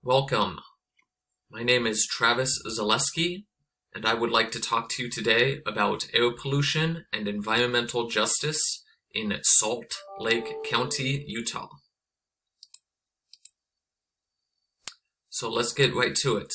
Welcome. My name is Travis Zaleski, and I would like to talk to you today about air pollution and environmental justice in Salt Lake County, Utah. So let's get right to it.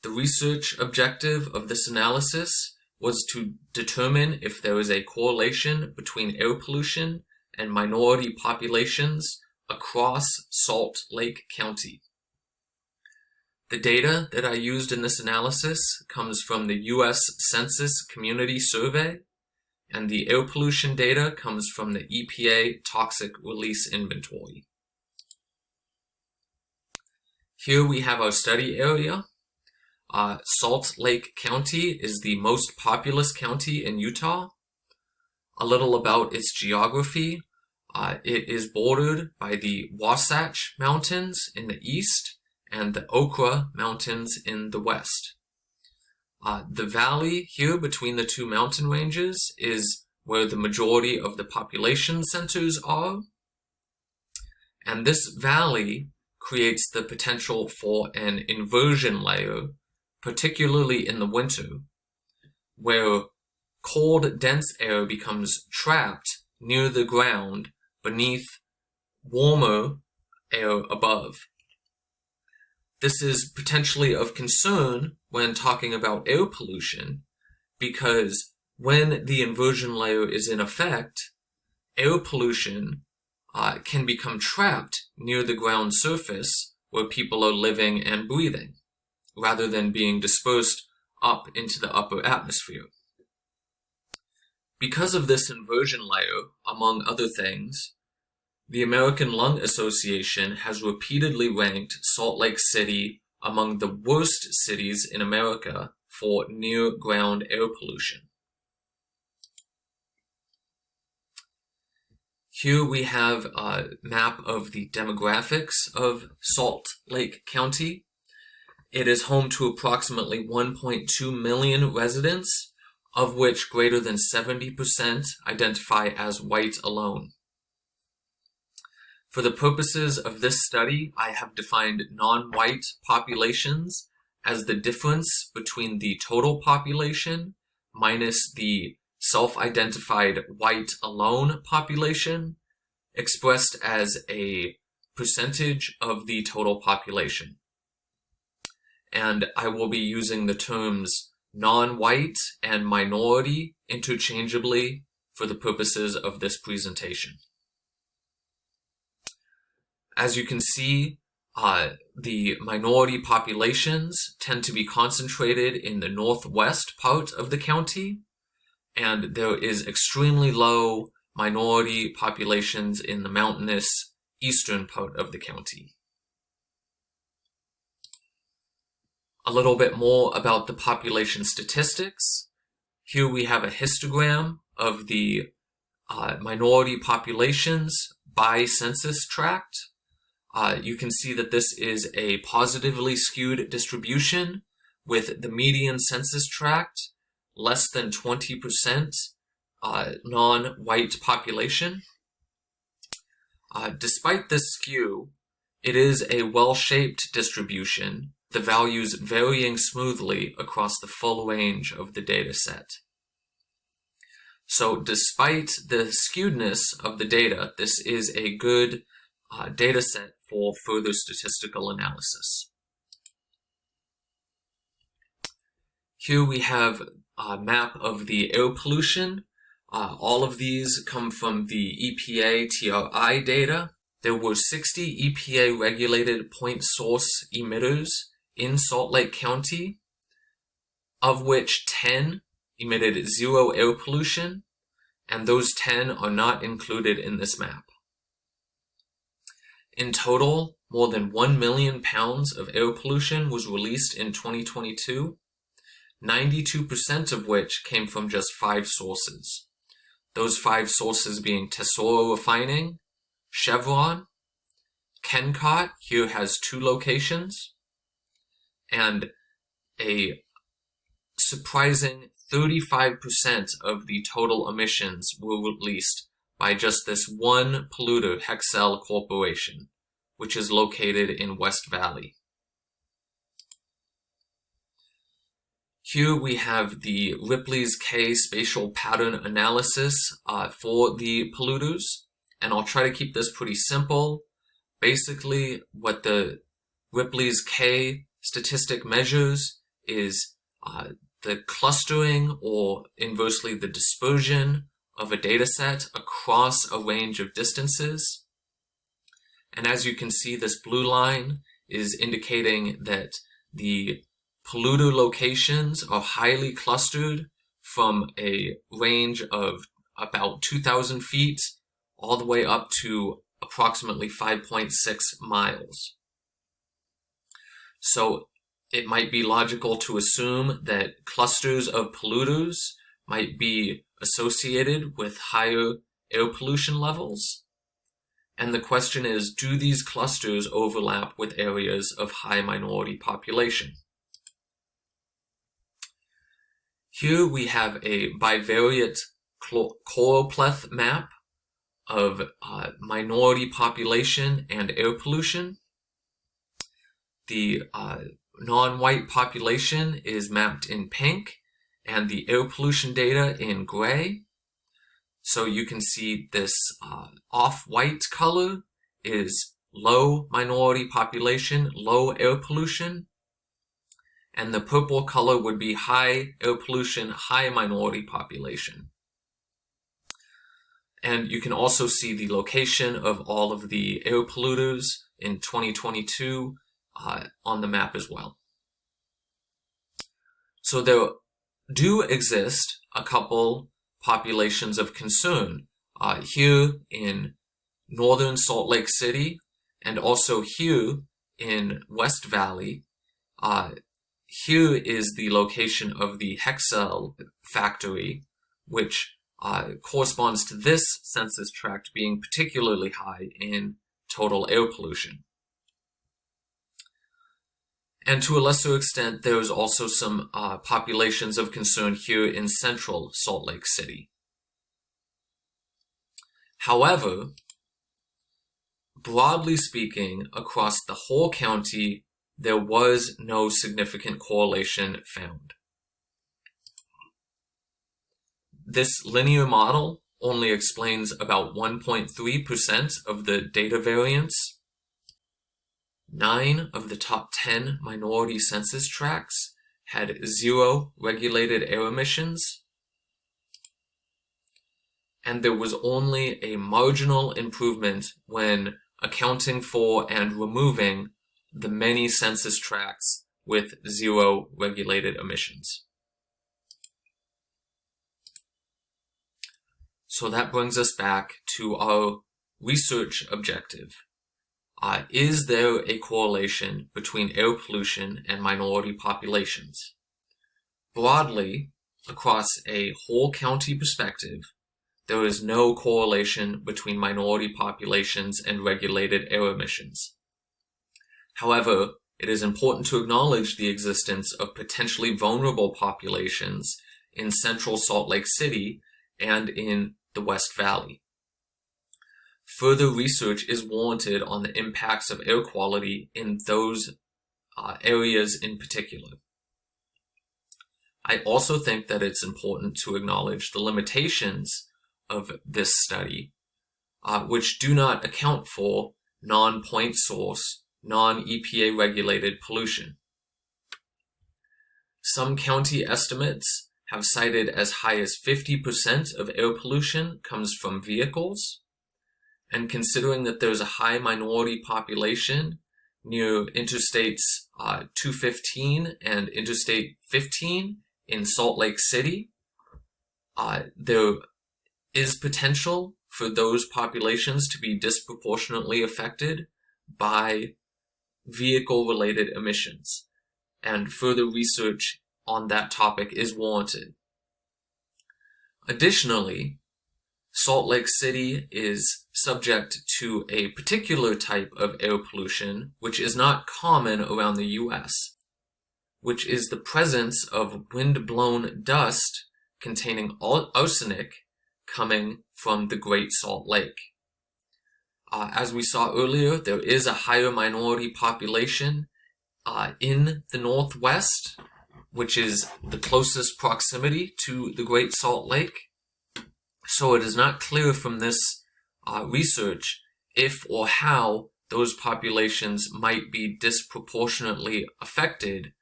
The research objective of this analysis was to determine if there is a correlation between air pollution and minority populations across Salt Lake County. The data that I used in this analysis comes from the U.S. Census Community Survey, and the air pollution data comes from the EPA Toxic Release Inventory. Here we have our study area. Salt Lake County is the most populous county in Utah. A little about its geography. It is bordered by the Wasatch Mountains in the east and the Okra Mountains in the west. The valley here between the two mountain ranges is where the majority of the population centers are. And this valley creates the potential for an inversion layer, particularly in the winter, where cold, dense air becomes trapped near the ground beneath warmer air above. This is potentially of concern when talking about air pollution, because when the inversion layer is in effect, air pollution can become trapped near the ground surface where people are living and breathing, rather than being dispersed up into the upper atmosphere. Because of this inversion layer, among other things, the American Lung Association has repeatedly ranked Salt Lake City among the worst cities in America for near-ground air pollution. Here we have a map of the demographics of Salt Lake County. It is home to approximately 1.2 million residents, of which greater than 70% identify as white alone. For the purposes of this study, I have defined non-white populations as the difference between the total population minus the self-identified white alone population, expressed as a percentage of the total population. And I will be using the terms non-white and minority interchangeably for the purposes of this presentation. As you can see, the minority populations tend to be concentrated in the northwest part of the county, and there is extremely low minority populations in the mountainous eastern part of the county. A little bit more about the population statistics. Here we have a histogram of the minority populations by census tract. You can see that this is a positively skewed distribution, with the median census tract less than 20% non-white population. Despite this skew, it is a well-shaped distribution, the values varying smoothly across the full range of the data set. So despite the skewedness of the data, this is a good data set for further statistical analysis. Here we have a map of the air pollution. All of these come from the EPA TRI data. There were 60 EPA regulated point source emitters in Salt Lake County, of which 10 emitted zero air pollution, and those 10 are not included in this map. In total, more than 1 million pounds of air pollution was released in 2022, 92% of which came from just 5 sources. Those 5 sources being Tesoro Refining, Chevron, Kennecott, here has 2 locations, and a surprising 35% of the total emissions were released by just this one polluter, Hexcel Corporation, which is located in West Valley. Here we have the Ripley's K spatial pattern analysis for the polluters, and I'll try to keep this pretty simple. Basically, what the Ripley's K statistic measures is the clustering, or inversely the dispersion, of a data set across a range of distances. And as you can see, this blue line is indicating that the polluter locations are highly clustered from a range of about 2,000 feet all the way up to approximately 5.6 miles. So it might be logical to assume that clusters of polluters might be associated with higher air pollution levels. And the question is, do these clusters overlap with areas of high minority population? Here we have a bivariate choropleth map of minority population and air pollution. The non-white population is mapped in pink, and the air pollution data in gray. So you can see this off-white color is low minority population, low air pollution, and the purple color would be high air pollution, high minority population. And you can also see the location of all of the air polluters in 2022 on the map as well. So there do exist a couple populations of concern here in northern Salt Lake City, and also here in West Valley. Here is the location of the Hexcel factory, which corresponds to this census tract being particularly high in total air pollution. And to a lesser extent, there's also some populations of concern here in central Salt Lake City. However, broadly speaking, across the whole county, there was no significant correlation found. This linear model only explains about 1.3% of the data variance. 9 of the top 10 minority census tracts had 0 regulated air emissions, and there was only a marginal improvement when accounting for and removing the many census tracts with 0 regulated emissions. So that brings us back to our research objective. Is there a correlation between air pollution and minority populations? Broadly, across a whole county perspective, there is no correlation between minority populations and regulated air emissions. However, it is important to acknowledge the existence of potentially vulnerable populations in central Salt Lake City and in the West Valley. Further research is warranted on the impacts of air quality in those areas in particular. I also think that it's important to acknowledge the limitations of this study, which do not account for non-point source, non-EPA regulated pollution. Some county estimates have cited as high as 50% of air pollution comes from vehicles. And considering that there's a high minority population near Interstates 215 and Interstate 15 in Salt Lake City, there is potential for those populations to be disproportionately affected by vehicle-related emissions. And further research on that topic is warranted. Additionally, Salt Lake City is subject to a particular type of air pollution, which is not common around the US, which is the presence of wind-blown dust containing arsenic coming from the Great Salt Lake. As we saw earlier, there is a higher minority population in the Northwest which is the closest proximity to the Great Salt Lake. So it is not clear from this research if or how those populations might be disproportionately affected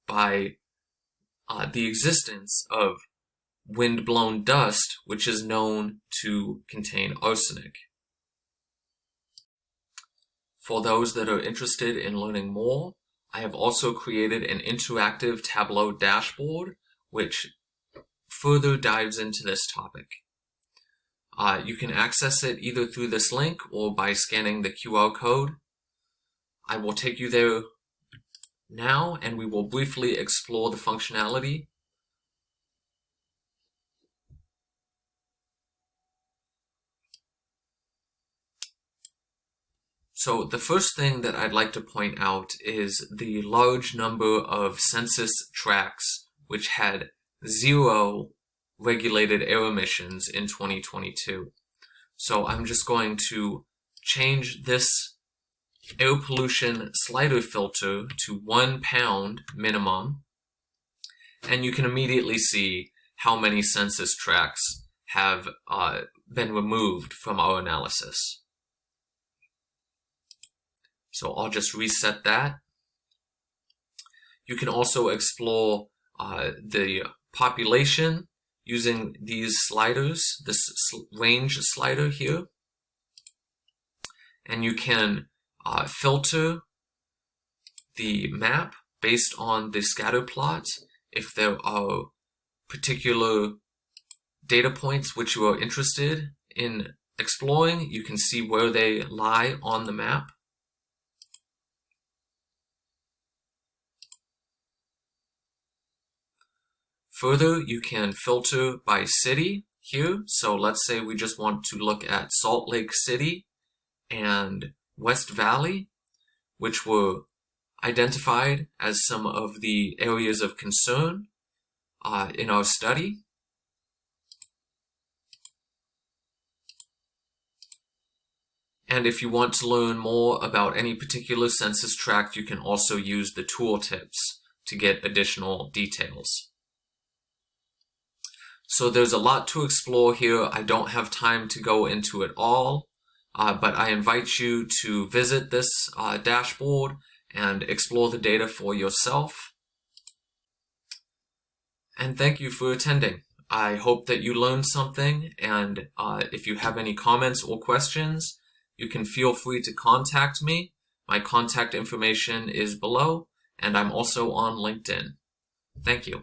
by the existence of wind-blown dust, which is known to contain arsenic. For those that are interested in learning more, I have also created an interactive Tableau dashboard, which further dives into this topic. You can access it either through this link or by scanning the QR code. I will take you there now, and we will briefly explore the functionality. So the first thing that I'd like to point out is the large number of census tracts which had 0 regulated air emissions in 2022. So I'm just going to change this air pollution slider filter to 1 pound minimum, and you can immediately see how many census tracts have been removed from our analysis. So I'll just reset that. You can also explore the population using these sliders, this range slider here. And you can filter the map based on the scatter plot. If there are particular data points which you are interested in exploring, you can see where they lie on the map. Further, you can filter by city here. So let's say we just want to look at Salt Lake City and West Valley, which were identified as some of the areas of concern in our study. And if you want to learn more about any particular census tract, you can also use the tooltips to get additional details. So there's a lot to explore here. I don't have time to go into it all, but I invite you to visit this dashboard and explore the data for yourself. And thank you for attending. I hope that you learned something, and if you have any comments or questions, you can feel free to contact me. My contact information is below, and I'm also on LinkedIn. Thank you.